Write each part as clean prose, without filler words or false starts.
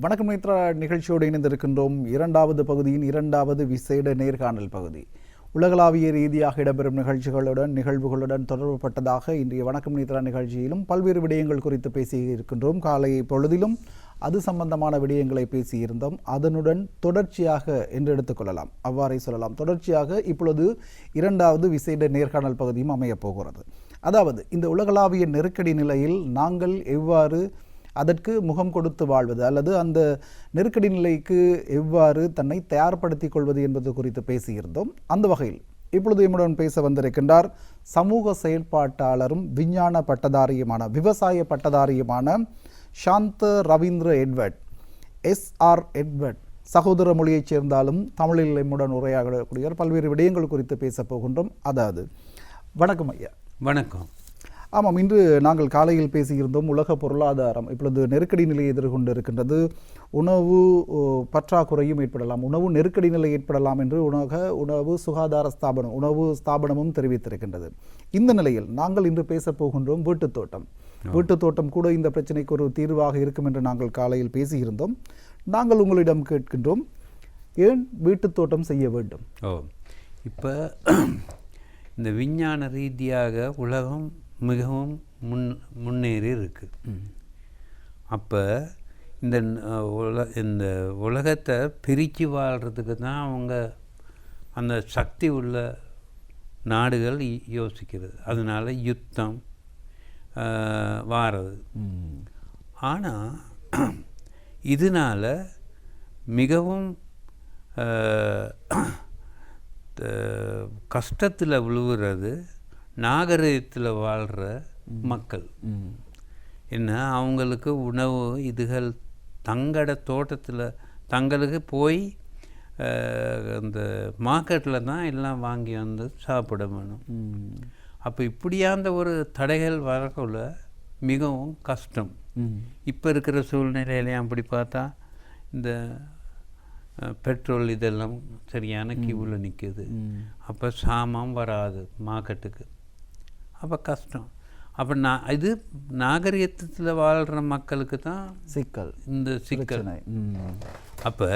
வணக்கம் நேத்ரா நிகழ்ச்சியோடு இணைந்திருக்கின்றோம். இரண்டாவது பகுதியின் இரண்டாவது விசேட நேர்காணல் பகுதி. உலகளாவிய ரீதியாக இடம்பெறும் நிகழ்வுகளுடன் தொடர்புபட்டதாக இன்றைய வணக்கம் நேத்ரா நிகழ்ச்சியிலும் பல்வேறு விடயங்கள் குறித்து பேசியிருக்கின்றோம். காலை பொழுதிலும் அது சம்பந்தமான விடயங்களை பேசியிருந்தோம். அதனுடன் தொடர்ச்சியாக என்று எடுத்துக்கொள்ளலாம், அவ்வாறே சொல்லலாம். தொடர்ச்சியாக இப்பொழுது இரண்டாவது விசேட நேர்காணல் பகுதியும் அமையப் போகிறது. அதாவது இந்த உலகளாவிய நெருக்கடி நிலையில் நாங்கள் எவ்வாறு அதற்கு முகம் கொடுத்து வாழ்வது அல்லது அந்த நெருக்கடி நிலைக்கு எவ்வாறு தன்னை தயார்படுத்திக் கொள்வது என்பது குறித்து பேசியிருந்தோம். அந்த வகையில் இப்பொழுது எம்முடன் பேச வந்திருக்கின்றார் சமூக செயல்பாட்டாளரும் விஞ்ஞான பட்டதாரியுமான விவசாய பட்டதாரியுமான சாந்த ரவீந்திர எட்வர்ட் SR எட்வர்ட். சகோதர மொழியைச் சேர்ந்தாலும் தமிழில் எம்முடன் உரையாடக்கூடிய பல்வேறு விடயங்கள் குறித்து பேசப் போகின்றோம். அதாவது வணக்கம் ஐயா. வணக்கம். ஆமாம், இன்று நாங்கள் காலையில் பேசியிருந்தோம். உலக பொருளாதாரம் இப்பொழுது நெருக்கடி நிலையை எதிர்கொண்டு இருக்கின்றது. உணவு பற்றாக்குறையும் ஏற்படலாம், உணவு நெருக்கடி நிலை ஏற்படலாம் என்று உணவு சுகாதார ஸ்தாபனமும் தெரிவித்திருக்கின்றது. இந்த நிலையில் நாங்கள் இன்று பேசப் போகின்றோம் வீட்டுத் தோட்டம் கூட இந்த பிரச்சனைக்கு ஒரு தீர்வாக இருக்கும் என்று நாங்கள் காலையில் பேசியிருந்தோம். நாங்கள் உங்களிடம் கேட்கின்றோம், ஏன் வீட்டுத் தோட்டம் செய்ய வேண்டும்? இப்போ இந்த விஞ்ஞான ரீதியாக உலகம் மிகவும் முன்னேறி இருக்கு. அப்போ இந்த உலகத்தை பிரித்து வாழ்கிறதுக்கு தான் அவங்க அந்த சக்தி உள்ள நாடுகள் யோசிக்கிறது. அதனால் யுத்தம் வாரது. ஆனால் இதனால் மிகவும் கஷ்டத்தில் விழுவுறது நாகரிகத்தில் வாழ்கிற மக்கள். என்ன, அவங்களுக்கு உணவு இதுகள் தங்களோட தோட்டத்தில் தங்களுக்கு போய் அந்த மார்க்கெட்டில் தான் எல்லாம் வாங்கி வந்து சாப்பிட வேணும். அப்போ இப்படியாந்த ஒரு தடைகள் வரக்குள்ள மிகவும் கஷ்டம். இப்போ இருக்கிற சூழ்நிலையிலையும் அப்படி பார்த்தா இந்த பெட்ரோல் இதெல்லாம் சரியான கியூவில் நிற்குது. அப்போ சாமான் வராது மார்க்கெட்டுக்கு. அப்போ கஷ்டம். அப்போ இது நாகரிகத்தில் வாழ்கிற மக்களுக்கு தான் இந்த சிக்கல். அப்போ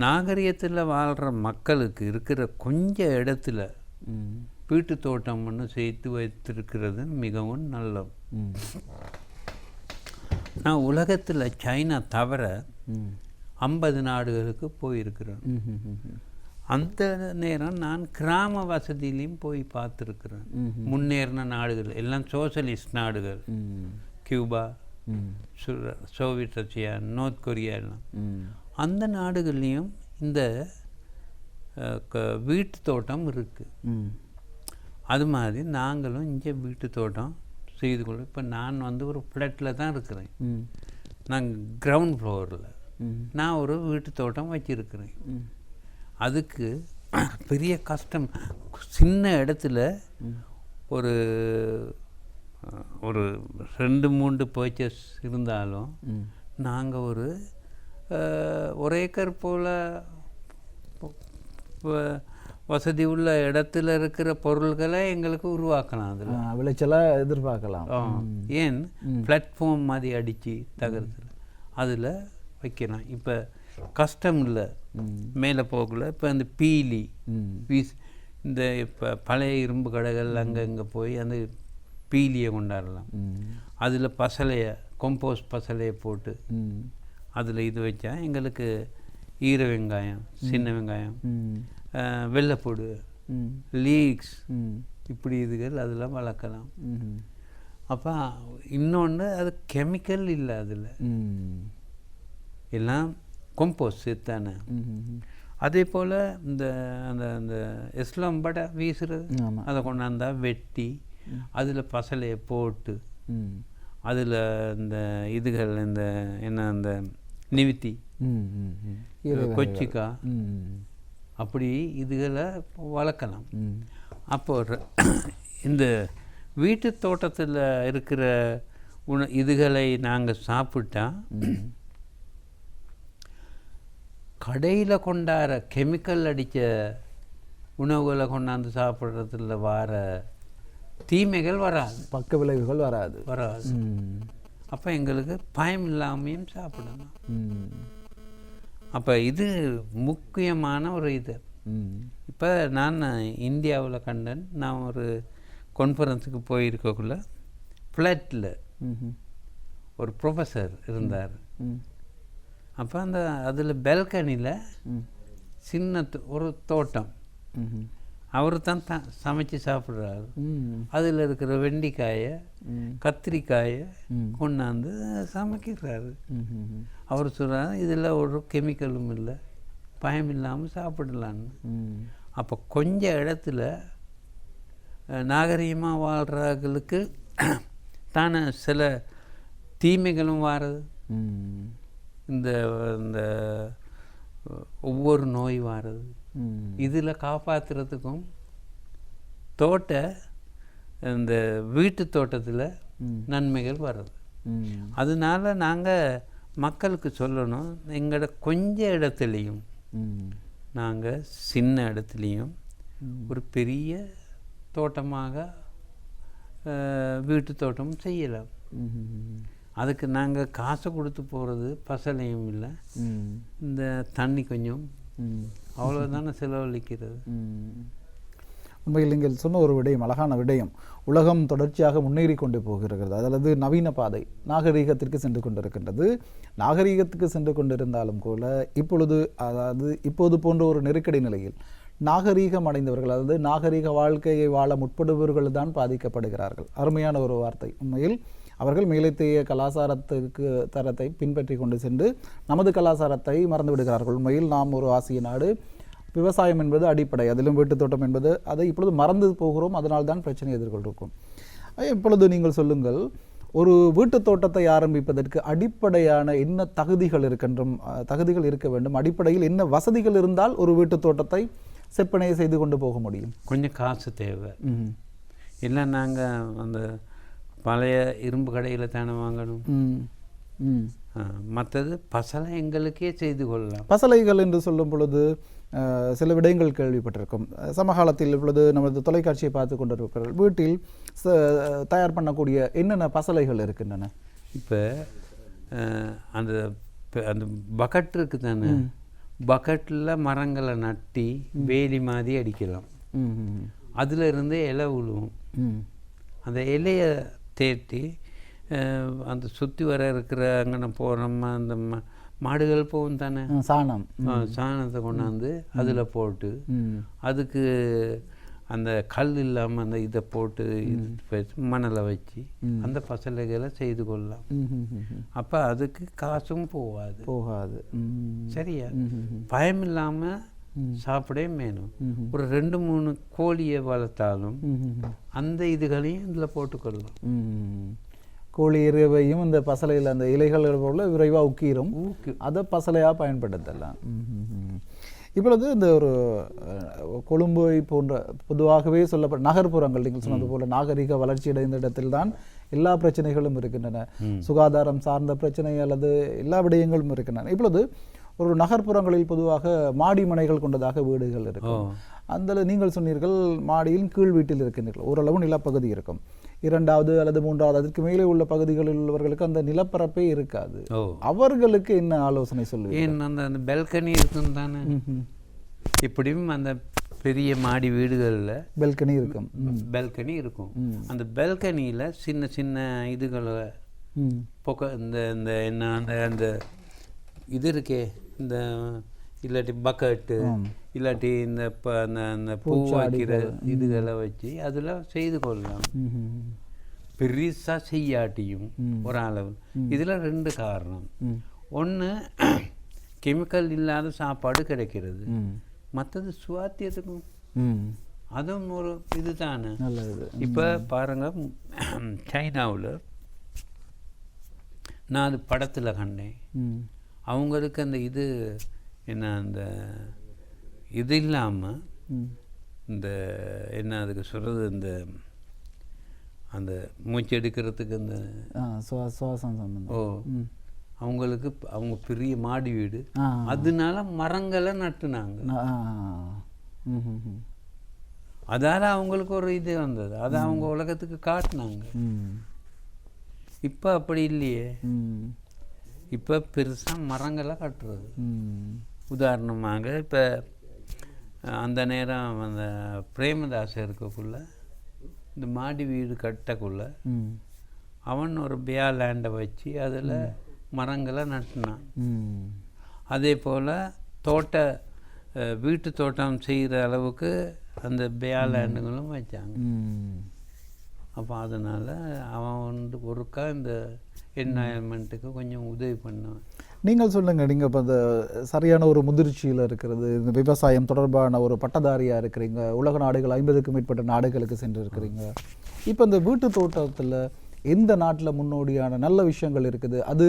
நாகரிகத்தில் வாழ்கிற மக்களுக்கு இருக்கிற கொஞ்சம் இடத்துல வீட்டு தோட்டம் ஒன்று சேர்த்து வைத்திருக்கிறது மிகவும் நல்லது. நான் உலகத்தில் சைனா தவிர 50 நாடுகளுக்கு போயிருக்கிறேன். அந்த நேரம் நான் கிராம வசதியிலையும் போய் பார்த்துருக்குறேன். முன்னேறின நாடுகள் எல்லாம் சோசலிஸ்ட் நாடுகள், Cuba, Soviet Russia, north Korea எல்லாம். அந்த நாடுகள்லேயும் இந்த வீட்டு தோட்டம் இருக்குது. அது மாதிரி நாங்களும் இங்கே வீட்டு தோட்டம் செய்து கொள்ள. இப்போ நான் ஒரு ஃப்ளட்டில் தான் இருக்கிறேன். நான் கிரவுண்ட் ஃப்ளோரில் நான் ஒரு வீட்டு தோட்டம் வச்சிருக்கிறேன். அதுக்கு பெரிய கஷ்டம். சின்ன இடத்துல ஒரு 2-3 பர்ச்சேஸ் இருந்தாலும் நாங்கள் ஒரு ஏக்கர் போல் வசதி உள்ள இடத்துல இருக்கிற பொருள்களை எங்களுக்கு உருவாக்கலாம். அதில் விளைச்சலாக எதிர்பார்க்கலாம். ஏன் பிளாட்ஃபார்ம் மாதிரி அடித்து தகர்த்து அதில் வைக்கலாம். இப்போ கஷ்டம் இல்லை மேலே போகல. இப்போ அந்த பீலி இந்த இப்போ பழைய இரும்பு கடைகள் அங்கங்கே போய் அந்த பீலியை கொண்டாடலாம். அதில் கம்போஸ்ட் பசலையை போட்டு அதில் இது வச்சா எங்களுக்கு ஈர வெங்காயம், சின்ன வெங்காயம், வெள்ளைப்பூடு, லீக்ஸ் இப்படி இதுகள் அதெல்லாம் வளர்க்கலாம். அப்போ இன்னொன்று அது கெமிக்கல் இல்லை, அதில் எல்லாம் கம்போஸ்ட் சேர்த்தானே. அதே போல் இந்த அந்த அந்த இஸ்லாம் படை வீசுறது, அதை கொண்டாந்தா வெட்டி அதில் பசலையை போட்டு அதில் இந்த இதுகள் இந்த அந்த நிவித்தி, கொச்சிக்காய் அப்படி இதுகளை வளர்க்கலாம். அப்போ இந்த வீட்டு தோட்டத்தில் இருக்கிற இதுகளை நாங்கள் சாப்பிட்டா கடையில் கொண்டாட கெமிக்கல் அடித்த உணவுகளை கொண்டாந்து சாப்பிட்றதுல வர தீமைகள் வராது, பக்க விளைவுகள் வராது. அப்போ எங்களுக்கு பயம் இல்லாமையும் சாப்பிடணும். ம். அப்போ இது முக்கியமான ஒரு இது. ம். இப்போ நான் இந்தியாவில் கண்டேன். நான் ஒரு கான்ஃபரன்ஸுக்கு போயிருக்கக்குள்ள ஃப்ளாட்டில் ம்ஹும். ஒரு ப்ரொஃபஸர் இருந்தார். ம். அப்போ அந்த அதில் பெல்கனியில் ம். சின்ன ஒரு தோட்டம். ம்ஹும். அவர் தான் சமைச்சு சாப்பிட்றாரு. ம். அதில் இருக்கிற வெண்டைக்காயை ம். கத்திரிக்காயை ம். கொண்டாந்து சமைக்கிறாரு. ம்ஹும். அவர் சொல்கிறாரு இதில் ஒரு கெமிக்கலும் இல்லை, பயம் இல்லாமல் சாப்பிடலான்னு. ம். அப்போ கொஞ்சம் இடத்துல நாகரிகமாக வாழ்கிறவர்களுக்கு தானே சில தீமைகளும் வாரது. ம். இந்த இந்த ஒவ்வொரு நோய் வாரது. ம். இதில் காப்பாற்றுறதுக்கும் இந்த வீட்டு தோட்டத்தில் ம். நன்மைகள் வருது. ம். அதனால நாங்கள் மக்களுக்கு சொல்லணும், எங்களோட கொஞ்ச இடத்துலையும் ம். நாங்கள் சின்ன இடத்துலையும் ம். ஒரு பெரிய தோட்டமாக வீட்டு தோட்டம் செய்யலாம். ம்ஹும். அதுக்கு நாங்கள் காசு கொடுத்து போகிறது பசலையும் இல்லை, ம். இந்த தண்ணி கொஞ்சம் ம். அவ்வளோதானே செலவழிக்கிறது. ம். உண்மையில் நீங்கள் சொன்ன ஒரு விடயம், அழகான விடயம். உலகம் தொடர்ச்சியாக முன்னேறி கொண்டு போகிறது, அதாவது நவீன பாதை நாகரீகத்திற்கு சென்று கொண்டிருக்கின்றது. நாகரீகத்துக்கு சென்று கொண்டிருந்தாலும் கூட இப்போது போன்ற ஒரு நெருக்கடி நிலையில் நாகரீகம் அடைந்தவர்கள், அதாவது நாகரீக வாழ்க்கையை வாழ முற்படுபவர்கள் தான் பாதிக்கப்படுகிறார்கள். அருமையான ஒரு வார்த்தை. உண்மையில் அவர்கள் மேலைத்தேய கலாச்சாரத்திற்கு தரத்தை பின்பற்றி கொண்டு சென்று நமது கலாச்சாரத்தை மறந்து விடுகிறார்கள். உண்மையில் நாம் ஒரு ஆசிய நாடு, விவசாயம் என்பது அடிப்படை, அதிலும் வீட்டுத் தோட்டம் என்பது, அதை இப்பொழுது மறந்து போகிறோம். அதனால் தான் பிரச்சனை எதிர்கொண்டிருக்கும். இப்பொழுது நீங்கள் சொல்லுங்கள், ஒரு வீட்டுத் தோட்டத்தை ஆரம்பிப்பதற்கு அடிப்படையான என்ன தகுதிகள் இருக்க வேண்டும்? அடிப்படையில் என்ன வசதிகள் இருந்தால் ஒரு வீட்டுத் தோட்டத்தை செப்பனை செய்து கொண்டு போக முடியும்? கொஞ்சம் காசு தேவை. இல்லை நாங்கள் அந்த பழைய இரும்பு கடையில் தானே வாங்கணும். மற்றது பசலை எங்களுக்கே செய்து கொள்ளலாம். பசலைகள் என்று சொல்லும் பொழுது சில விடயங்கள் கேள்விப்பட்டிருக்கும். சமகாலத்தில் இப்பொழுது நமது தொலைக்காட்சியை பார்த்து கொண்டிருக்கிறார்கள், வீட்டில் தயார் பண்ணக்கூடிய என்னென்ன பசலைகள் இருக்கின்றன? இப்போ அந்த அந்த பக்கெட் இருக்கு தானே, பக்கெட்டில் மரங்களை நட்டி வேலி மாதிரி அடிக்கலாம். அதில் இருந்து இலை விழுவும். அந்த இலையை தேட்டி அந்த சுற்றி வர இருக்கிற அங்கே போகிறோம், அந்த மாடுகள் போகும் தானே, சாணத்தை கொண்டாந்து அதில் போட்டு அதுக்கு அந்த கல் இல்லாமல் அந்த இதை போட்டு மணலை வச்சு அந்த பசலைகளை செய்து கொள்ளலாம். அப்போ அதுக்கு காசும் போகாது. சரியா? பயம் இல்லாமல் சாப்பிடவே வேணும். ஒரு 2-3 கோழியை வளர்த்தாலும் அந்த இதுகளையும் இதில் போட்டுக்கொள்ளலாம். கோழி இறைவையும் இந்த பசலையில் அந்த இலைகள் போல விரைவாக உக்கீரும், அதை பசலையாக பயன்படுத்தலாம். இப்பொழுது இந்த ஒரு கொழும்பை போன்ற பொதுவாகவே சொல்லப்பட்ட நகர்ப்புறங்கள், நீங்கள் சொன்னது போல நாகரிக வளர்ச்சி அடைந்த இடத்தில்தான் எல்லா பிரச்சனைகளும் இருக்கின்றன. சுகாதாரம் சார்ந்த பிரச்சனை அல்லது எல்லா விடயங்களும் இருக்கின்றன. இப்பொழுது ஒரு நகர்ப்புறங்களில் பொதுவாக மாடி மனைகள் கொண்டதாக வீடுகள் இருக்கும். அந்த நீங்கள் சொன்னீர்கள் மாடியில் கீழ் வீட்டில் இருக்கின்றீர்கள், ஓரளவு நிலப்பகுதி இருக்கும். 2வது அல்லது 3வது அதற்கு மேலே உள்ள பகுதிகளில் உள்ளவர்களுக்கு அந்த நிலப்பரப்பே இருக்காது. அவர்களுக்கு என்ன ஆலோசனை சொல்லுவீங்க? அந்த பெல்கனி இருக்கும் தானே, இப்படியும் அந்த பெரிய மாடி வீடுகளில் பெல்கனி இருக்கும். அந்த பெல்கனியில் சின்ன சின்ன இதுகளை இந்த என்ன அந்த இது இருக்கே, இந்த இல்லாட்டி பக்கெட்டு இல்லாட்டி இந்த அந்த பூ வைக்கிற இதுகளை வச்சு அதில் செய்து கொள்ளலாம். பெருசாக செய்யாட்டியும் ஒரு அளவு. இதில் 2 காரணம். ஒன்று, கெமிக்கல் இல்லாத சாப்பாடு கிடைக்கிறது. மற்றது சுவாத்தியத்துக்கும் அதுவும் ஒரு இது தானே. இப்போ பாருங்கள், சைனாவில் நான் அது படத்தில் கண்டேன். அவங்களுக்கு அந்த இது என்ன, அந்த இது இல்லாமல் இந்த என்ன அதுக்கு சொல்கிறது, இந்த அந்த மூச்சு எடுக்கிறதுக்கு அந்த சுவாசம் சம்பந்தம். அவங்களுக்கு அவங்க பெரிய மாடி வீடு, அதனால மரங்களை நட்டுனாங்க. அதால் அவங்களுக்கு ஒரு இது வந்தது, அதை அவங்க உலகத்துக்கு காட்டினாங்க. இப்போ அப்படி இல்லையே. இப்போ பெருசாக மரங்களை கட்டுறது. உதாரணமாக இப்போ அந்த நேரம் அந்த பிரேமதாஸ் இருக்கக்குள்ள இந்த மாடி வீடு கட்டக்குள்ள அவன் ஒரு பியா லேண்டை வச்சு அதில் மரங்களை நட்டினான். அதே போல் வீட்டு தோட்டம் செய்கிற அளவுக்கு அந்த பியா லேண்டுகளும் வச்சாங்க. அப்போ அதனால் அவன் ஒருக்கா இந்த என்வாயன்மெண்ட்டுக்கு கொஞ்சம் உதவி பண்ணுவேன். நீங்கள் சொல்லுங்கள், நீங்கள் இப்போ இந்த சரியான ஒரு முதிர்ச்சியில் இருக்கிறது, இந்த விவசாயம் தொடர்பான ஒரு பட்டதாரியாக இருக்கிறீங்க, உலக நாடுகள் 50க்கும் மேற்பட்ட நாடுகளுக்கு சென்று இருக்கிறீங்க. இப்போ இந்த வீட்டு தோட்டத்தில் எந்த நாட்டில் முன்னோடியான நல்ல விஷயங்கள் இருக்குது, அது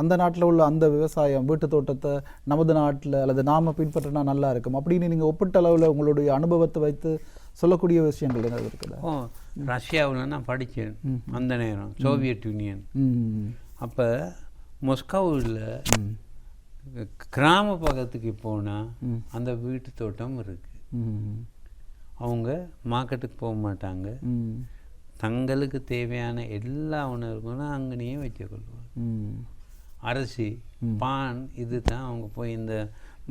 அந்த நாட்டில் உள்ள அந்த விவசாயம் வீட்டு தோட்டத்தை நமது நாட்டில் அல்லது நாம் பின்பற்றினா நல்லா இருக்கும் அப்படின்னு நீங்கள் ஒப்பிட்ட அளவில் உங்களுடைய அனுபவத்தை வைத்து சொல்லக்கூடிய விஷயங்கள் என்ன இருக்குது? ரஷ்யாவில் நான் படித்தேன் அந்த நேரம், சோவியத் யூனியன். அப்போ மொஸ்கோவில் கிராம பக்கத்துக்கு போனால் அந்த வீட்டு தோட்டம் இருக்குது. அவங்க மார்க்கெட்டுக்கு போக மாட்டாங்க, தங்களுக்கு தேவையான எல்லா உணவுகளும் அங்கேயே வச்சுக்கொள்வாங்க. அரிசி, பான், இது தான் அவங்க போய் இந்த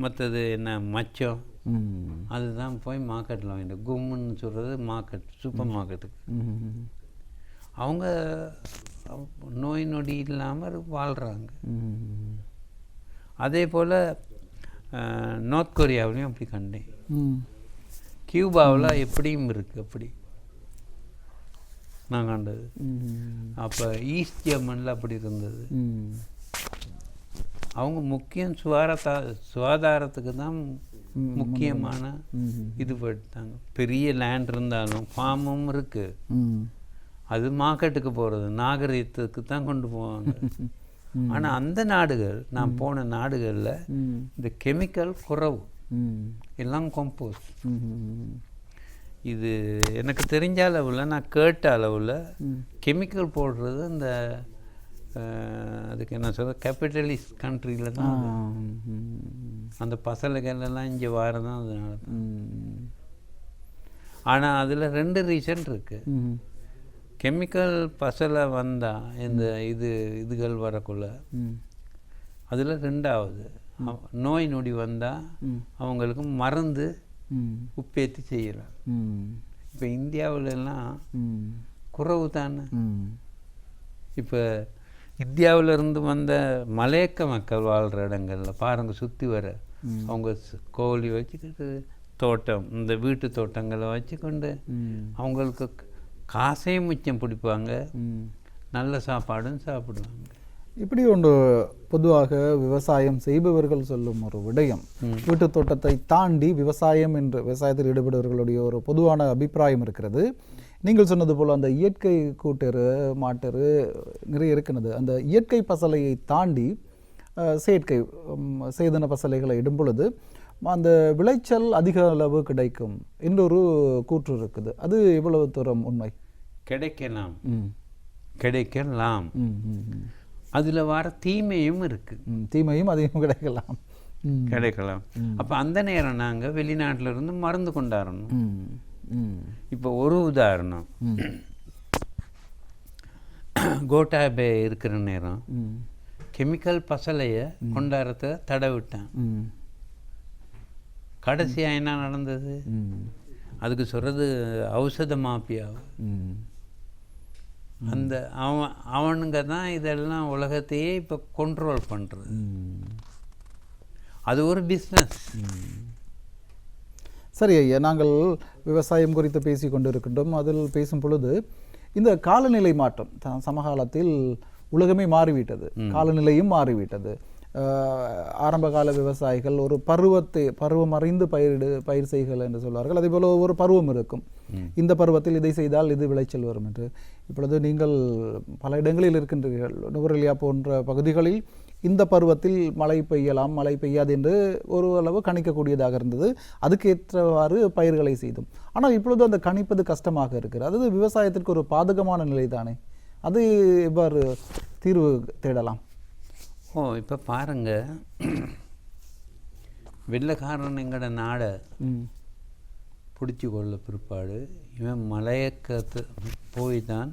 மற்றது என்ன மச்சம் அதுதான் போய் மார்க்கெட்டில் வாங்கிட்டு, கும்முன்னு சொல்கிறது மார்க்கெட், சூப்பர் மார்க்கெட்டுக்கு. அவங்க நோய் நொடி இல்லாமல் வாழ்கிறாங்க. அதே போல் நார்த் கொரியாவிலையும் அப்படி கண்டேன். கியூபாவில் எப்படியும் இருக்குது அப்படி நான் கண்டது. அப்போ ஈஸ்ட் ஜெர்மனில் அப்படி இருந்தது. அவங்க முக்கியம் சுகாதாரத்துக்கு தான் முக்கியமான இது படுத்தாங்க. பெரிய லேண்ட் இருந்தாலும் ஃபார்மும் இருக்குது, அது மார்க்கெட்டுக்கு போகிறது நாகரிகத்துக்கு தான் கொண்டு போவாங்க. ஆனால் அந்த நாடுகள், நான் போன நாடுகளில் இந்த கெமிக்கல் குறைவு, எல்லாம் கம்போஸ்ட். இது எனக்கு தெரிஞ்ச அளவில், நான் கேட்ட அளவில் கெமிக்கல் போடுறது இந்த அதுக்கு என்ன சொல்ற கேபிட்டலிஸ்ட் கண்ட்ரியில் தான். அந்த பசலைகள் எல்லாம் இங்கே வரதான் அதனால தான். ஆனால் அதில் 2 ரீசன் இருக்குது. கெமிக்கல் பசலை வந்தால் இந்த இதுகள் வரக்குள்ள அதில் 2வது நோய் நொடி வந்தால் அவங்களுக்கு மருந்து உற்பத்தி செய்யலாம். இப்போ இந்தியாவிலெல்லாம் குறைவு தானே. இப்போ இந்தியாவிலிருந்து வந்த மலையக்க மக்கள் வாழ்கிற இடங்களில் பாருங்கள், சுற்றி வர அவங்க கோழி வச்சுக்கிட்டு தோட்டம், இந்த வீட்டு தோட்டங்களை வச்சுக்கொண்டு அவங்களுக்கு காசையும் மிச்சம் பிடிப்பாங்க, நல்ல சாப்பாடும் சாப்பிடுவாங்க. இப்படி ஒன்று பொதுவாக விவசாயம் செய்பவர்கள் சொல்லும் ஒரு விடயம், வீட்டு தோட்டத்தை தாண்டி விவசாயம் என்று விவசாயத்தில் ஈடுபடுபவர்களுடைய ஒரு பொதுவான அபிப்பிராயம் இருக்கிறது. நீங்கள் சொன்னது போல் அந்த இயற்கை கூட்டெரு, மாட்டெரு நிறைய இருக்கிறது. அந்த இயற்கை பசலையை தாண்டி செயற்கை சேதன பசலைகளை இடும் பொழுது அந்த விளைச்சல் அதிக அளவு கிடைக்கும் என்றொரு கூற்று இருக்குது. அது எவ்வளவு தூரம் உண்மை? கிடைக்கலாம். அதில் வர தீமையும் இருக்குது. தீமையும் அதிகம் கிடைக்கலாம். அப்போ அந்த நேரம் நாங்கள் வெளிநாட்டில் இருந்து மருந்து கொண்டாடணும். இப்போ ஒரு உதாரணம், கோட்டாபே இருக்கிற நேரம் கெமிக்கல் பசலையை கொண்டாடுறத தடை விட்டான். கடைசியாக என்ன நடந்தது? அதுக்கு சொல்கிறது ஔஷத மாஃபியா. அந்த அவனுங்க தான் இதெல்லாம் உலகத்தையே இப்போ கண்ட்ரோல் பண்ணுறது. அது ஒரு பிஸ்னஸ். சரி ஐயா, நாங்கள் விவசாயம் குறித்து பேசி கொண்டு இருக்கின்றோம். அதில் பேசும் பொழுது இந்த காலநிலை மாற்றம், சமகாலத்தில் உலகமே மாறிவிட்டது, காலநிலையும் மாறிவிட்டது. ஆரம்பகால விவசாயிகள் ஒரு பருவம் அறிந்து பயிர் செய்கள் என்று சொல்வார்கள். அதே போல் ஒரு பருவம் இருக்கும், இந்த பருவத்தில் இதை செய்தால் இது விளைச்சல் வரும் என்று. இப்பொழுது நீங்கள் பல இடங்களில் இருக்கின்றீர்கள். நுவரெலியா போன்ற பகுதிகளில் இந்த பருவத்தில் மழை பெய்யலாம், மழை பெய்யாது என்று ஒரு அளவு கணிக்கக்கூடியதாக இருந்தது. அதுக்கு ஏற்றவாறு பயிர்களை செய்தோம். ஆனால் இப்பொழுது அந்த கணிப்பது கஷ்டமாக இருக்கிறது. அது விவசாயத்திற்கு ஒரு பாதகமான நிலை தானே. அது எவ்வாறு தீர்வு தேடலாம்? இப்போ பாருங்கள், வெள்ளைக்காரன் எங்களோட நாடை பிடிச்சி கொள்ள பிற்பாடு இவன் மலையக்கத்து போய் தான்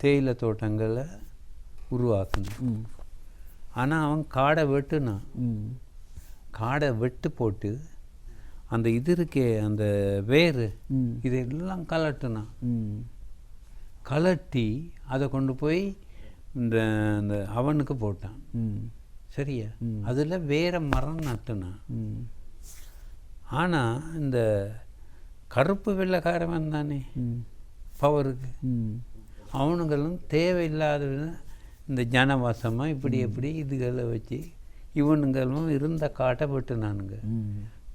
தேயிலை தோட்டங்களை உருவாக்கணும். ஆனால் அவன் காடை வெட்டுனான். காடை வெட்டு போட்டு அந்த இது இருக்கே அந்த வேறு இதெல்லாம் கலட்டுனான். கலட்டி அதை கொண்டு போய் இந்த அந்த அவனுக்கு போட்டான். சரியா? அதில் வேற மரம் நட்டுனான். ஆனால் இந்த கருப்பு வெள்ளைக்காரவன் தானே பவருக்கு, அவனுங்களும் தேவையில்லாத இந்த ஜனவாசமாக இப்படி எப்படி இதுகளை வச்சு இவனுங்களும் இருந்த காட்டை வெட்டுனானுங்க.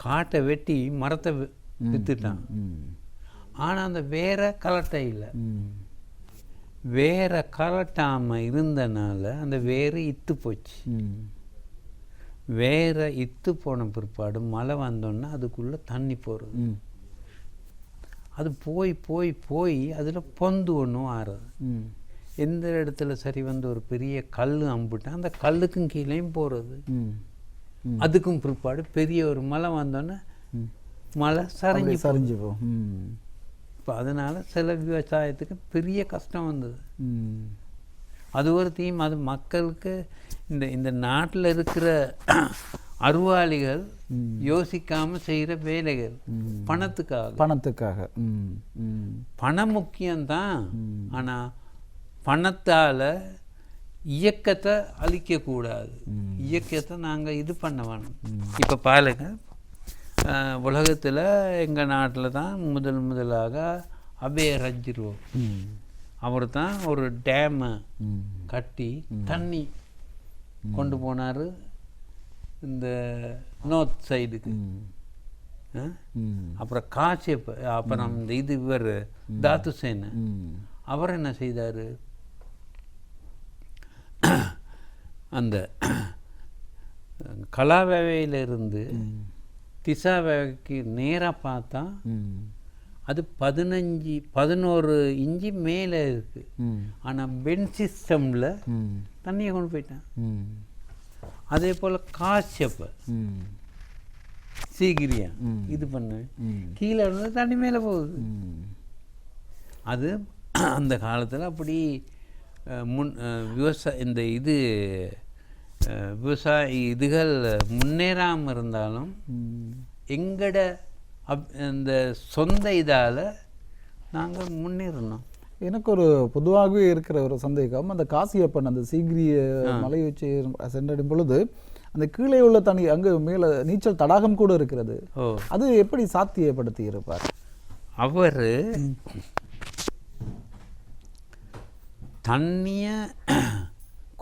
காட்டை வெட்டி மரத்தை விற்றுட்டான். ஆனால் அந்த வேற கலட்டை இல்லை. வேற கலட்டாமல் இருந்தனால அந்த வேறு இத்து போச்சு. வேற இத்து போன பிற்பாடு மழை வந்தோன்னா அதுக்குள்ளே தண்ணி போகிறது. அது போய் போய் போய் அதில் பொந்து ஒன்றும் ஆறுது. எந்த இடத்துல சரி வந்து ஒரு பெரிய கல் அம்பிட்டான், அந்த கல்லுக்கும் கீழேயும் போகிறது. அதுக்கும் பிற்பாடு பெரிய ஒரு மழை வந்தோன்னே மழை சரிஞ்சு போகும். இப்போ அதனால் சில விவசாயத்துக்கு பெரிய கஷ்டம் வந்தது. அது ஒரு தீம். அது மக்களுக்கு இந்த நாட்டில் இருக்கிற அறிவாளிகள் யோசிக்காமல் செய்கிற வேலைகள் பணத்துக்காக. பணம் முக்கியம்தான். ஆனால் பணத்தால் இயக்கத்தை அழிக்கக்கூடாது. இயக்கத்தை நாங்கள் இது பண்ண வேணும். இப்போ பாருங்க, உலகத்தில் எங்கள் நாட்டில் தான் முதலாக அபே ரஜ்ரோ அவர் தான் ஒரு டேமை கட்டி தண்ணி கொண்டு போனார் இந்த நார்த் சைடுக்கு. அப்புறம் காசியப், அப்புறம் இந்த இது இவர் தாத்துசேன அவர் என்ன செய்தார், அந்த கலாவேவையிலிருந்து திசாவேவைக்கு நேராக பார்த்தா அது 11 இன்ச்சு மேலே இருக்கு. ஆனால் பென் சிஸ்டமில் தண்ணியை கொண்டு போயிட்டான். அதே போல் காசியப்ப சீக்கிரியா இது பண்ண கீழே இருந்து தண்ணி மேலே போகுது. அது அந்த காலத்தில் அப்படி இந்த இது விவசாய இதுகள் முன்னேறாமல் இருந்தாலும் எங்கட இந்த சொந்த இதால் நாங்கள் முன்னேறணும். எனக்கு ஒரு பொதுவாகவே இருக்கிற ஒரு சந்தேகம், அந்த காசியப்பன் அந்த சீக்கிரிய மலை வச்சு சென்றடும் பொழுது அந்த கீழே உள்ள தண்ணி அங்கே மேலே நீச்சல் தடாகம் கூட இருக்கிறது. அது எப்படி சாத்தியப்படுத்தி இருப்பார் அவர்? தண்ணியை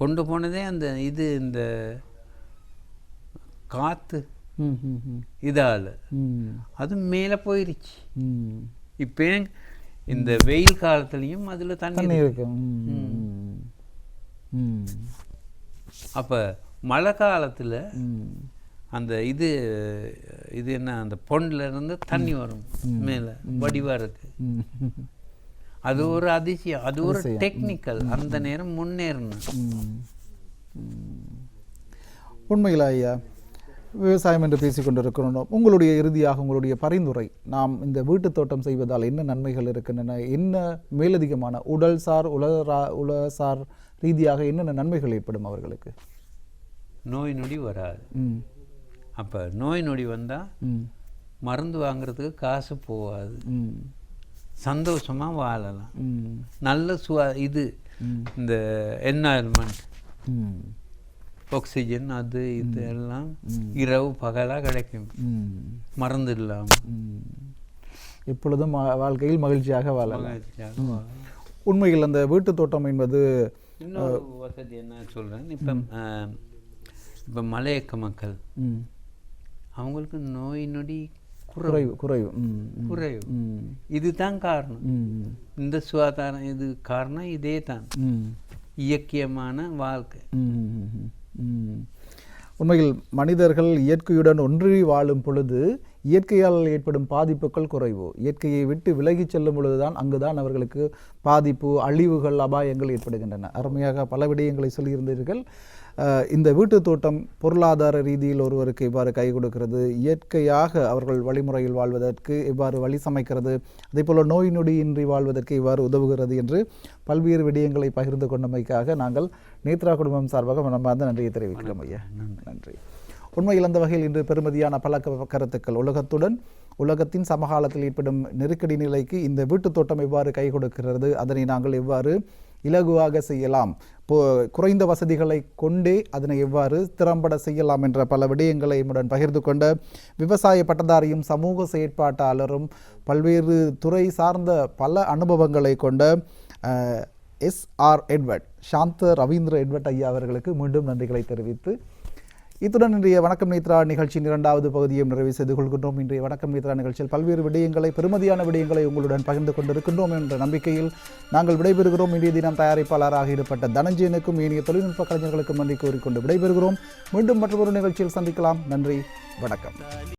கொண்டு போனதே அந்த இது இந்த காற்று இதால் அது மேலே போயிருச்சு. இப்போ இந்த வெயில் காலத்துலேயும் அதில் தண்ணி இருக்கு. அப்போ மழை காலத்தில் அந்த இது என்ன அந்த பொண்ணில் இருந்து தண்ணி வரும் மேலே வடிவாக இருக்கு. அது ஒரு அதிசயம், அது ஒரு டெக்னிக்கல். அந்த நேரம் முன்னேறணும். உண்மையில் ஐயா, விவசாயம் என்று பேசிக்கொண்டிருக்கிறோம். உங்களுடைய இறுதியாக உங்களுடைய பரிந்துரை, நாம் இந்த வீட்டு தோட்டம் செய்வதால் என்ன நன்மைகள் இருக்கின்றன, என்ன மேலதிகமான உடல்சார் உலகசார் ரீதியாக என்னென்ன நன்மைகள் ஏற்படும் அவர்களுக்கு? நோய் நொடி வராது. அப்போ நோய் நொடி வந்தால் மருந்து வாங்குறதுக்கு காசு போகாது. சந்தோஷமாக வாழலாம். நல்ல இது இந்த என்வாயர்மெண்ட், ஆக்சிஜன் அது இது எல்லாம் இரவு பகலாக கிடைக்கும். மருந்து இல்லாமல் எப்பொழுதும் வாழ்க்கையில் மகிழ்ச்சியாக வாழலாம். உண்மையில் அந்த வீட்டு தோட்டம் என்பது இன்னொரு வசதி என்ன சொல்கிறேன். இப்போ மலையக்க மக்கள் அவங்களுக்கு நோய் நொடி குறைவு. இதுதான் காரணம். இந்த சுகாதாரம் இது காரணம் இதே தான், இயக்கியமான வாழ்க்கை. உண்மையில் மனிதர்கள் இயற்கையுடன் ஒன்றி வாழும் பொழுது இயற்கையால் ஏற்படும் பாதிப்புகள் குறைவு. இயற்கையை விட்டு விலகி செல்லும் பொழுதுதான் அங்குதான் அவர்களுக்கு பாதிப்பு, அழிவுகள், அபாயங்கள் ஏற்படுகின்றன. அருமையாக பல விடயங்களை சொல்லியிருந்தீர்கள். இந்த வீட்டு தோட்டம் பொருளாதார ரீதியில் ஒருவருக்கு எவ்வாறு கை கொடுக்கிறது, இயற்கையாக அவர்கள் வழிமுறையில் வாழ்வதற்கு எவ்வாறு வழி சமைக்கிறது, அதேபோல் நோய் நொடியின்றி வாழ்வதற்கு எவ்வாறு உதவுகிறது என்று பல்வேறு விடயங்களை பகிர்ந்து கொண்டமைக்காக நாங்கள் நேத்ரா குடும்பம் சார்பாக மனமார்ந்த நன்றியை தெரிவிக்கிறோம் ஐயா. நன்றி. உண்மையில் அந்த வகையில் இன்று பெருமதியான பல கருத்துக்கள் உலகத்தின் சமகாலத்தில் ஏற்படும் நெருக்கடி நிலைக்கு இந்த வீட்டுத் தோட்டம் எவ்வாறு கை கொடுக்கிறது, அதனை நாங்கள் எவ்வாறு இலகுவாக செய்யலாம், குறைந்த வசதிகளை கொண்டே அதனை எவ்வாறு திறம்பட செய்யலாம் என்ற பல விடயங்களை நம்முடன் பகிர்ந்து கொண்ட விவசாய பட்டதாரியும் சமூக செயற்பாட்டாளரும் பல்வேறு துறை சார்ந்த பல அனுபவங்களை கொண்ட SR எட்வர்ட், சாந்த ரவீந்திர எட்வர்ட் ஐயா அவர்களுக்கு மீண்டும் நன்றிகளை தெரிவித்து இத்துடன் இன்றைய வணக்கம் நேத்ரா நிகழ்ச்சியின் 2வது பகுதியை நிறைவு செய்து கொள்கின்றோம். இன்றைய வணக்கம் நேத்ரா நிகழ்ச்சியில் பல்வேறு விடயங்களை, பெருமதியான விடயங்களை உங்களுடன் பகிர்ந்து கொண்டிருக்கின்றோம் என்ற நம்பிக்கையில் நாங்கள் விடைபெறுகிறோம். இன்றைய தினம் தயாரிப்பாளராக ஈடுபட்ட தனஞ்சயனுக்கும் ஏனைய தொழில்நுட்ப கலைஞர்களுக்கும் நன்றி கூறிக்கொண்டு விடைபெறுகிறோம். மீண்டும் மற்றொரு நிகழ்ச்சியில் சந்திக்கலாம். நன்றி, வணக்கம்.